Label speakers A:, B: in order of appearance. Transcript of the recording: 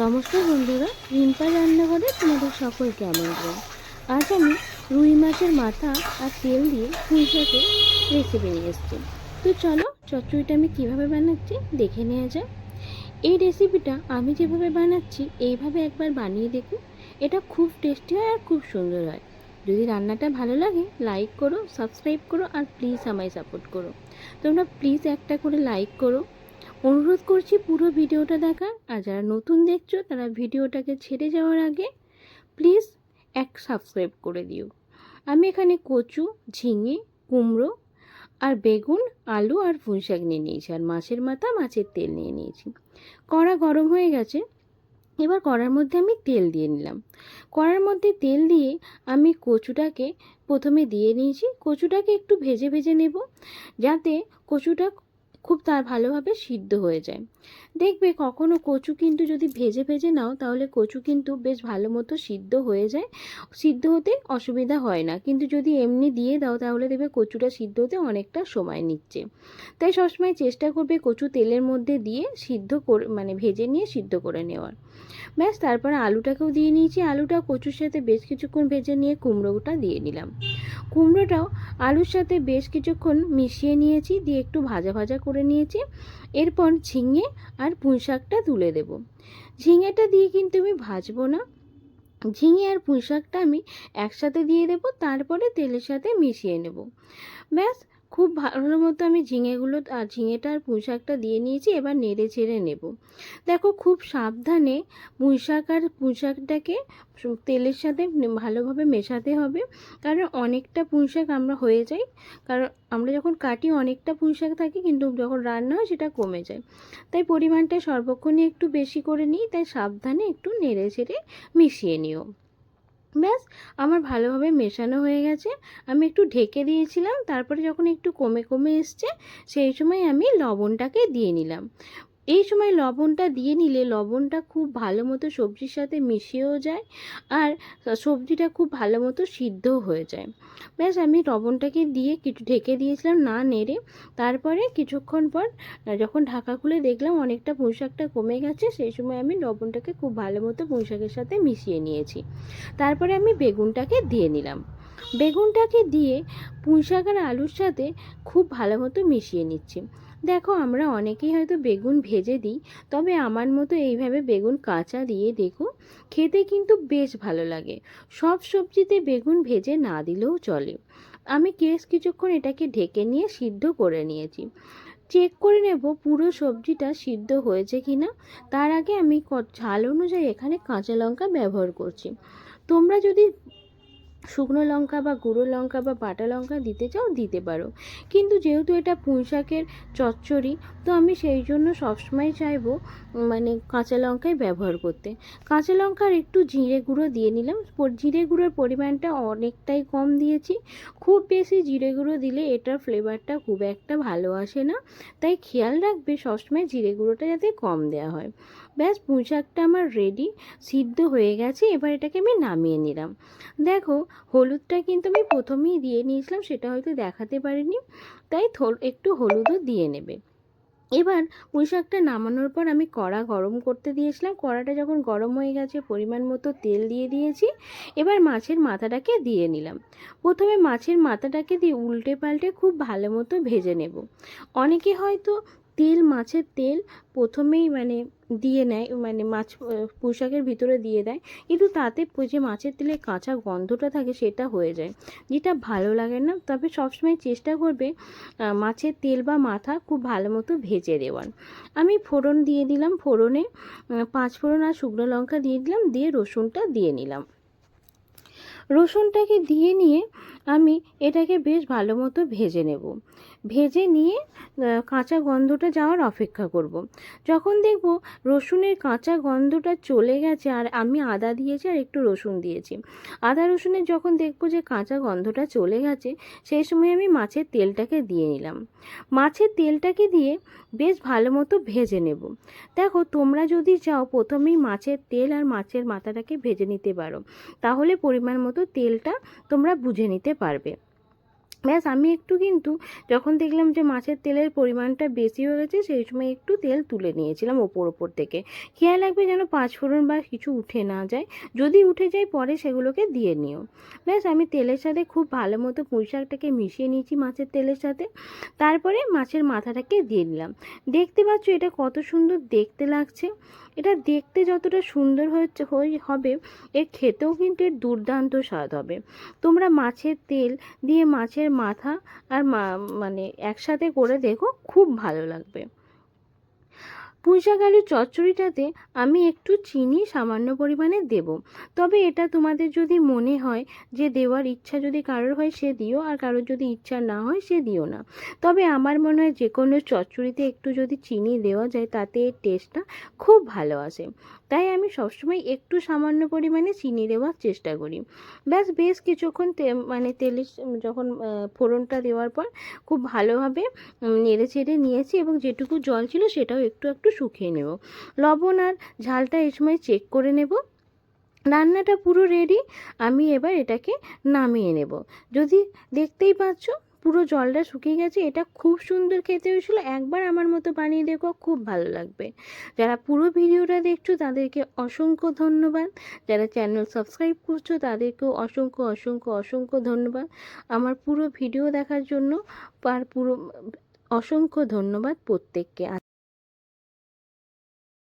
A: নমস্কার বন্ধুরা, রিম্পা রান্নাঘরে তোমাদের সকলকে আমন্ত্রণ। আজ আমি রুই মাছের মাথা আর তেল দিয়ে পুঁই শাকের রেসিপি নিয়ে এসেছি। তো চলো চচ্চড়িটা আমি কীভাবে বানাচ্ছি দেখে নেওয়া যাক। এই রেসিপিটা আমি যেভাবে বানাচ্ছি এইভাবে একবার বানিয়ে দেখো। এটা খুব টেস্টি হয় আর খুব সুন্দর হয়। যদি রান্নাটা ভালো লাগে লাইক করো, সাবস্ক্রাইব করো আর প্লিজ আমায় সাপোর্ট করো। তোমরা প্লিজ একটা করে লাইক করো। অনুরোধ করছি পুরো ভিডিওটা দেখার। আর যারা নতুন দেখছো তারা ভিডিওটাকে ছেড়ে যাওয়ার আগে প্লিজ সাবস্ক্রাইব করে দিও। আমি এখানে কচু, ঝিঙে, কুমড়ো আর বেগুন, আলু আর পুঁই শাক নিয়ে নিয়েছি, আর মাছের মাথা, মাছের তেল নিয়ে নিয়েছি। কড়া গরম হয়ে গেছে, এবার কড়ার মধ্যে আমি তেল দিয়ে নিলাম। কড়ার মধ্যে তেল দিয়ে আমি কচুটাকে প্রথমে দিয়ে নিয়েছি। কচুটাকে একটু ভেজে ভেজে নেব, যাতে কচুটা খুব ভালোভাবে সিদ্ধ হয়ে যায়। দেখবে কখনো কচু কিন্তু যদি ভেজে ভেজে নাও তাহলে কচু কিন্তু বেশ ভালো মতো সিদ্ধ হয়ে যায়, সিদ্ধ হতে অসুবিধা হয় না। কিন্তু যদি এমনি দিয়ে দাও তাহলে দেখবে কচুটা সিদ্ধ হতে অনেকটা সময় নিচ্ছে। তাই সবসময় চেষ্টা করবে কচু তেলের মধ্যে দিয়ে সিদ্ধ করে ভেজে নিয়ে সিদ্ধ করে নেওয়ার। ব্যাস, তারপর আলুটাকেও দিয়ে নিয়েছি। আলুটা কচুর সাথে বেশ কিছুক্ষণ ভেজে নিয়ে কুমড়োটা দিয়ে নিলাম। কুমড়োটাও আলুর সাথে বেশ কিছুক্ষণ মিশিয়ে নিয়েছি, দিয়ে একটু ভাজা ভাজা করে নিয়েছি। এরপর ঝিঙে আর পুঁই শাকটা তুলে দেব। ঝিঙেটা দিয়ে কিন্তু আমি ভাজবো না, ঝিঙে আর পুঁই শাকটা আমি একসাথে দিয়ে দেব, তারপরে তেলের সাথে মিশিয়ে নেব। ব্যাস, খুব ভালো মতো আমি ঝিঙেটা আর পুঁই শাকটা দিয়ে নিয়েছি। এবার নেড়ে চেড়ে নেব। দেখো খুব সাবধানে পুঁই শাকটাকে তেলের সাথে ভালোভাবে মেশাতে হবে, কারণ অনেকটা পুঁই শাক আমরা হয়ে যাই। কারণ আমরা যখন কাটি অনেকটা পুঁই শাক থাকে, কিন্তু যখন রান্না হয় সেটা কমে যায়। তাই পরিমাণটা সর্বক্ষণই একটু বেশি করে নিই, তাই সাবধানে একটু নেড়ে চেড়ে মিশিয়ে নিও। ব্যাস, আমার ভালোভাবে মেশানো হয়ে গেছে। আমি একটু ঢেকে দিয়েছিলাম, তারপরে যখন একটু কমে কমে এসছে সেই সময় আমি লবণটাকে দিয়ে নিলাম। এই সময় লবণটা দিয়ে নিলে লবণটা খুব ভালো মতো সবজির সাথে মিশিয়েও যায়, আর সবজিটা খুব ভালো মতো সিদ্ধও হয়ে যায়। ব্যাস, আমি লবণটাকে দিয়ে কিছু ঢেকে দিয়েছিলাম না নেড়ে। তারপরে কিছুক্ষণ পর যখন ঢাকা খুলে দেখলাম অনেকটা পুঁই শাকটা কমে গেছে, সেই সময় আমি লবণটাকে খুব ভালো মতো পুঁই শাকের সাথে মিশিয়ে নিয়েছি। তারপরে আমি বেগুনটাকে দিয়ে নিলাম। বেগুনটাকে দিয়ে পুঁই শাক আর আলুর সাথে খুব ভালো মতো মিশিয়ে নিচ্ছি। দেখো আমরা অনেকেই হয়তো বেগুন ভেজে দিই, তবে আমার মতো এইভাবে বেগুন কাঁচা দিয়ে দেখো, খেতে কিন্তু বেশ ভালো লাগে। সব সবজিতে বেগুন ভেজে না দিলেও চলে। আমি কিছুক্ষণ এটাকে ঢেকে নিয়ে সিদ্ধ করে নিয়েছি। চেক করে নেব পুরো সবজিটা সিদ্ধ হয়েছে কিনা। তার আগে আমি ঝাল অনুযায়ী এখানে কাঁচা লঙ্কা ব্যবহার করছি। তোমরা যদি শুকনো লঙ্কা বা গুঁড়ো লঙ্কা বা বাটা লঙ্কা দিতে চাও দিতে পারো, কিন্তু যেহেতু এটা পুঁই শাকের চচ্চড়ি, তো আমি সেই জন্য সবসময় চাইবো কাঁচা লঙ্কাই ব্যবহার করতে। কাঁচা লঙ্কার একটু জিরে গুঁড়ো দিয়ে নিলাম। জিরে গুঁড়োর পরিমাণটা অনেকটাই কম দিয়েছি। খুব বেশি জিরে গুঁড়ো দিলে এটার ফ্লেভারটা খুব একটা ভালো আসে না, তাই খেয়াল রাখবে সবসময় জিরে গুঁড়োটা যাতে কম দেওয়া হয়। ব্যাস, পুঁই শাকটা আমার রেডি, সিদ্ধ হয়ে গেছে। এবার এটাকে আমি নামিয়ে নিলাম। দেখো হলুদটা কিন্তু আমি প্রথমেই দিয়ে নিয়েছিলাম, সেটা হয়তো দেখাতে পারিনি, তাই একটু হলুদও দিয়ে নেবে। এবার পুঁই শাকটা নামানোর পর আমি কড়া গরম করতে দিয়েছিলাম। কড়াটা যখন গরম হয়ে গেছে পরিমাণ মতো তেল দিয়ে দিয়েছি। এবার মাছের মাথাটাকে দিয়ে নিলাম। প্রথমে মাছের মাথাটাকে দিয়ে উল্টে পাল্টে খুব ভালো মতো ভেজে নেব। অনেকে হয়তো মাছের তেল প্রথমেই দিয়ে নেয়, পুঁই শাকের ভিতরে দিয়ে দেয়, কিন্তু তাতে যে মাছের তেলের কাঁচা গন্ধটা থাকে সেটা হয়ে যায়, যেটা ভালো লাগে না। তবে সবসময় চেষ্টা করবে মাছের তেল বা মাথা খুব ভালো মতো ভেজে দেওয়ার। আমি ফোড়ন দিয়ে দিলাম। ফোড়নে 5 ফোড়ন আর শুকনো লঙ্কা দিয়ে দিলাম, দিয়ে রসুনটা দিয়ে নিলাম। রসুনটাকে দিয়ে নিয়ে আমি এটাকে বেশ ভালো মতো ভেজে নেব। ভেজে নিয়ে কাঁচা গন্ধটা যাওয়ার অপেক্ষা করব। যখন দেখব রসুনের কাঁচা গন্ধটা চলে গেছে, আর আমি আদা দিয়েছি আর একটু রসুন দিয়েছি, আদা রসুনের যখন দেখব যে কাঁচা গন্ধটা চলে গেছে, সেই সময় আমি মাছের তেলটাকে দিয়ে নিলাম। মাছের তেলটাকে দিয়ে বেশ ভালো মতো ভেজে নেব। দেখো তোমরা যদি চাও প্রথমেই মাছের তেল আর মাছের মাথাটাকে ভেজে নিতে পারো, তাহলে পরিমাণ মতো তেলটা তোমরা বুঝে নিতে পারবে। ব্যাস আমি একটু কিন্তু যখন দেখলাম যে মাছের তেলের পরিমাণটা বেশি হয়ে গেছে সেই সময় একটু তেল তুলে নিয়েছিলাম ওপর থেকে। খেয়াল রাখবে যেন পাঁচফোড়ন বা কিছু উঠে না যায়, যদি উঠে যায় পরে সেগুলোকে দিয়ে নিও। ব্যাস আমি তেলের সাথে খুব ভালো মতো পুঁই শাকটাকে মিশিয়ে নিয়েছি মাছের তেলের সাথে। তারপরে মাছের মাথাটাকে দিয়ে দিলাম। দেখতে পাচ্ছ এটা কত সুন্দর দেখতে লাগছে। এটা দেখতে যতটা সুন্দর হবে, এর খেতেও কিন্তু এর দুর্দান্ত স্বাদ হবে। তোমরা মাছের তেল দিয়ে মাছের মাথা আর মানে একসাথে করে দেখো, খুব ভালো লাগবে। পুঁইশাক আলুর চচ্চড়িটাতে আমি একটু চিনি সামান্য পরিমাণে দেব, তবে এটা তোমাদের যদি মনে হয় যে দেওয়ার ইচ্ছা যদি কারোর হয় সে দিও, আর কারোর যদি ইচ্ছা না হয় সে দিও না। তবে আমার মনে হয় যে কোনো চচ্চড়িতে একটু যদি চিনি দেওয়া যায় তাতে এর টেস্টটা খুব ভালো আসে। তাই আমি সবসময় একটু সামান্য পরিমাণে চিনি দেওয়ার চেষ্টা করি। ব্যাস বেশ কিছুক্ষণ মানে তেলে যখন ফোড়নটা দেওয়ার পর খুব ভালোভাবে নেড়ে চেড়ে নিয়েছি এবং যেটুকু জল ছিল সেটাও একটু একটু শুকিয়ে নেব। লবণ আর ঝালটা এই সময় চেক করে নেব। রান্নাটা পুরো রেডি। আমি এবার এটাকে নামিয়ে নেব। যদি দেখতেই পাচ্ছ পুরো জলটা শুকিয়ে গেছে, এটা খুব সুন্দর খেতে হয়েছিল। একবার আমার মতো বানিয়ে দেখো, খুব ভালো লাগবে। যারা পুরো ভিডিওটা দেখছো তাদেরকে অসংখ্য ধন্যবাদ। যারা চ্যানেল সাবস্ক্রাইব করছো তাদেরকেও অসংখ্য অসংখ্য অসংখ্য ধন্যবাদ আমার পুরো ভিডিও দেখার জন্য। পুরো অসংখ্য ধন্যবাদ প্রত্যেককে।